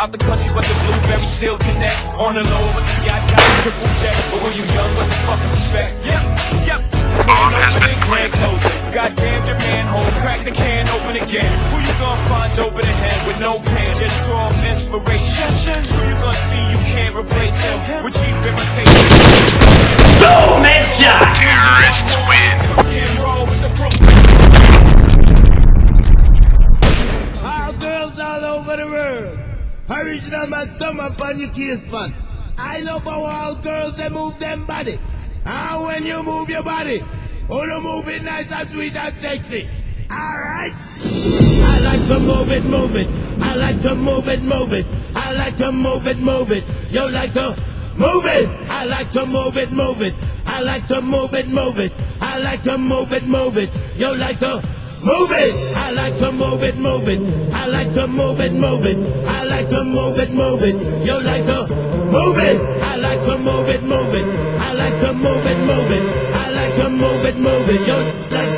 Out the country, but the blueberries still connect. On the low, but the yacht got a triple deck. But when you young, what the fuck you expect? Yep. Bomb has been planted. Goddamn your manhole, crack the can open again. Who you gonna find over the head with no plan? Just strong inspiration. Who you gonna see you can't replace him with cheap imitation? Boom! Headshot! Terrorists win. Roll with the All girls all over the world. Original man, stump up on your case, man. I love how all girls they move them body. And when you move your body, oh, you move it nice and sweet and sexy. Alright? I like to move it, move it. I like to move it, move it. I like to move it, move it. You like to move it. I like to move it, move it. I like to move it, move it. I like to move it, move it. You like to move it. I like to move it, move it. I like to move it, move it. I like to move it, move it. You like to move it. I like to move it, move it. I like to move it, move it. I like to move it, move it. You like